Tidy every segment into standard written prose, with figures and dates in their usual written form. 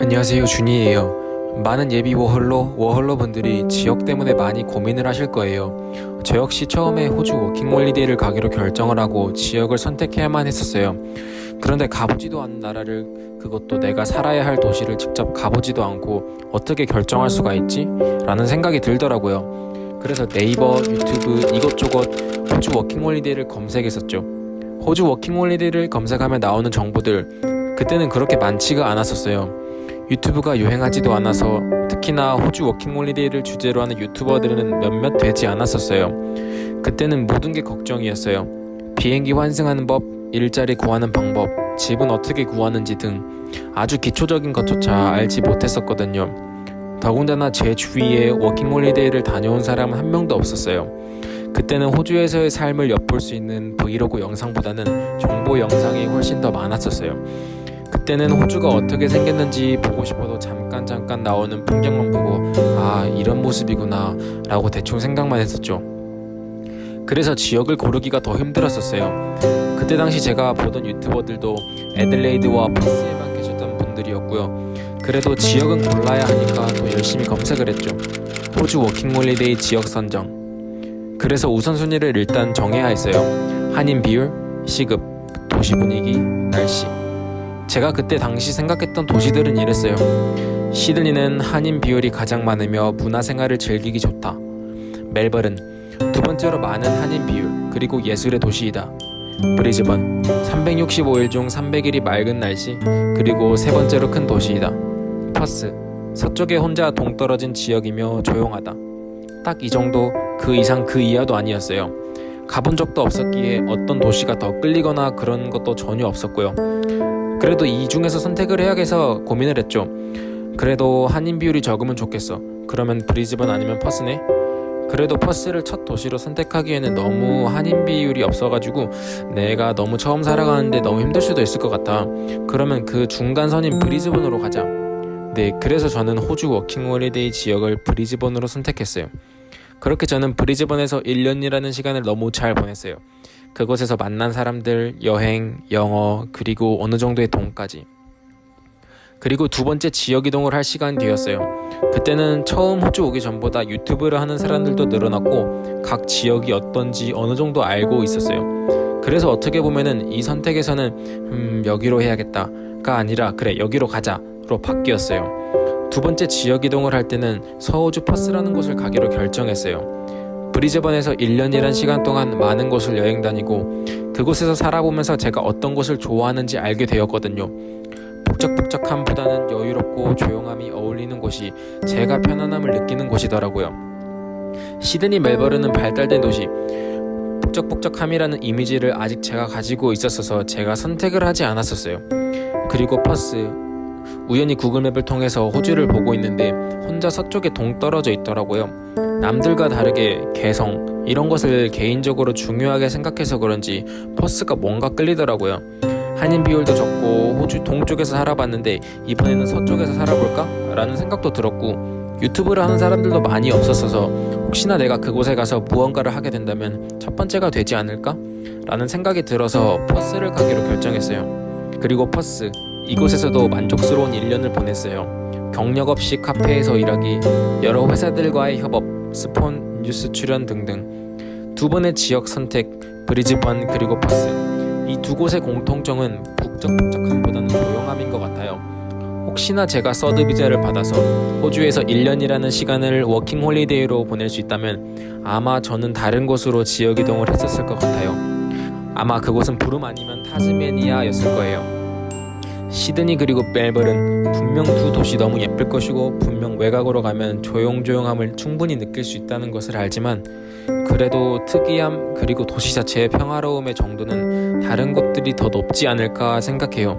안녕하세요, 준이에요. 많은 예비 워홀러 분들이 지역 때문에 많이 고민을 하실 거예요. 저 역시 처음에 호주 워킹홀리데이를 가기로 결정을 하고 지역을 선택해야만 했었어요. 그런데 가보지도 않은 나라를, 그것도 내가 살아야 할 도시를 직접 가보지도 않고 어떻게 결정할 수가 있지? 라는 생각이 들더라고요. 그래서 네이버, 유튜브 이것저것 호주 워킹홀리데이를 검색했었죠. 호주 워킹홀리데이를 검색하면 나오는 정보들, 그때는 그렇게 많지가 않았었어요. 유튜브가 유행하지도 않아서, 특히나 호주 워킹홀리데이를 주제로 하는 유튜버들은 몇몇 되지 않았었어요. 그때는 모든 게 걱정이었어요. 비행기 환승하는 법, 일자리 구하는 방법, 집은 어떻게 구하는지 등 아주 기초적인 것조차 알지 못했었거든요. 더군다나 제 주위에 워킹홀리데이를 다녀온 사람은 한 명도 없었어요. 그때는 호주에서의 삶을 엿볼 수 있는 브이로그 영상보다는 정보 영상이 훨씬 더 많았었어요. 그때는 호주가 어떻게 생겼는지 보고 싶어도 잠깐 나오는 풍경만 보고 아, 이런 모습이구나 라고 대충 생각만 했었죠. 그래서 지역을 고르기가 더 힘들었었어요. 그때 당시 제가 보던 유튜버들도 애들레이드와 퍼스에만 계셨던 분들이었고요. 그래도 지역은 골라야 하니까 더 열심히 검색을 했죠. 호주 워킹홀리데이 지역 선정. 그래서 우선순위를 일단 정해야 했어요. 한인 비율, 시급, 도시 분위기, 날씨. 제가 그때 당시 생각했던 도시들은 이랬어요. 시드니는 한인 비율이 가장 많으며 문화생활을 즐기기 좋다. 멜버른, 두 번째로 많은 한인 비율, 그리고 예술의 도시이다. 브리즈번, 365일 중 300일이 맑은 날씨, 그리고 세 번째로 큰 도시이다. 퍼스, 서쪽에 혼자 동떨어진 지역이며 조용하다. 딱 이 정도, 그 이상 그 이하도 아니었어요. 가본 적도 없었기에 어떤 도시가 더 끌리거나 그런 것도 전혀 없었고요. 그래도 이 중에서 선택을 해야겠어 고민을 했죠. 그래도 한인 비율이 적으면 좋겠어. 그러면 브리즈번 아니면 퍼스네? 그래도 퍼스를 첫 도시로 선택하기에는 너무 한인 비율이 없어가지고 내가 너무 처음 살아가는데 너무 힘들 수도 있을 것 같아. 그러면 그 중간선인 브리즈번으로 가자. 네, 그래서 저는 호주 워킹홀리데이 지역을 브리즈번으로 선택했어요. 그렇게 저는 브리즈번에서 1년이라는 시간을 너무 잘 보냈어요. 그곳에서 만난 사람들, 여행, 영어, 그리고 어느 정도의 돈까지. 그리고 두 번째 지역 이동을 할 시간이 되었어요. 그때는 처음 호주 오기 전보다 유튜브를 하는 사람들도 늘어났고 각 지역이 어떤지 어느 정도 알고 있었어요. 그래서 어떻게 보면은 이 선택에서는 여기로 해야겠다가 아니라 그래 여기로 가자로 바뀌었어요. 두 번째 지역 이동을 할 때는 서호주 퍼스라는 곳을 가기로 결정했어요. 브리즈번에서 1년이란 시간 동안 많은 곳을 여행 다니고 그곳에서 살아보면서 제가 어떤 곳을 좋아하는지 알게 되었거든요. 북적북적함보다는 여유롭고 조용함이 어울리는 곳이 제가 편안함을 느끼는 곳이더라고요. 시드니, 멜버른은 발달된 도시, 북적북적함이라는 이미지를 아직 제가 가지고 있었어서 제가 선택을 하지 않았었어요. 그리고 퍼스, 우연히 구글맵을 통해서 호주를 보고 있는데 혼자 서쪽에 동떨어져 있더라고요. 남들과 다르게 개성, 이런 것을 개인적으로 중요하게 생각해서 그런지 퍼스가 뭔가 끌리더라고요. 한인 비율도 적고 호주 동쪽에서 살아봤는데 이번에는 서쪽에서 살아볼까? 라는 생각도 들었고 유튜브를 하는 사람들도 많이 없었어서 혹시나 내가 그곳에 가서 무언가를 하게 된다면 첫 번째가 되지 않을까? 라는 생각이 들어서 퍼스를 가기로 결정했어요. 그리고 퍼스, 이곳에서도 만족스러운 1년을 보냈어요. 경력 없이 카페에서 일하기, 여러 회사들과의 협업, 스폰, 뉴스 출연 등등. 두 번의 지역 선택, 브리즈번 그리고 퍼스. 이 두 곳의 공통점은 북적북적함보다는 조용함인 것 같아요. 혹시나 제가 서드 비자를 받아서 호주에서 1년이라는 시간을 워킹홀리데이로 보낼 수 있다면 아마 저는 다른 곳으로 지역 이동을 했었을 것 같아요. 아마 그곳은 부름 아니면 타즈메니아였을 거예요. 시드니 그리고 멜버른, 분명 두 도시 너무 예쁠 것이고 분명 외곽으로 가면 조용조용함을 충분히 느낄 수 있다는 것을 알지만 그래도 특이함 그리고 도시 자체의 평화로움의 정도는 다른 곳들이 더 높지 않을까 생각해요.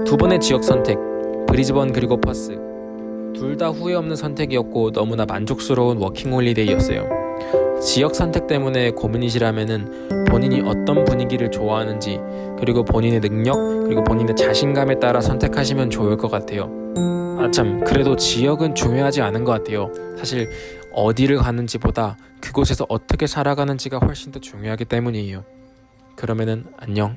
두 번의 지역 선택, 브리즈번 그리고 퍼스. 둘 다 후회 없는 선택이었고 너무나 만족스러운 워킹홀리데이였어요. 지역 선택 때문에 고민이시라면은 본인이 어떤 분위기를 좋아하는지 그리고 본인의 능력 그리고 본인의 자신감에 따라 선택하시면 좋을 것 같아요. 아참, 그래도 지역은 중요하지 않은 것 같아요. 사실 어디를 가는지보다 그곳에서 어떻게 살아가는지가 훨씬 더 중요하기 때문이에요. 그러면은 안녕.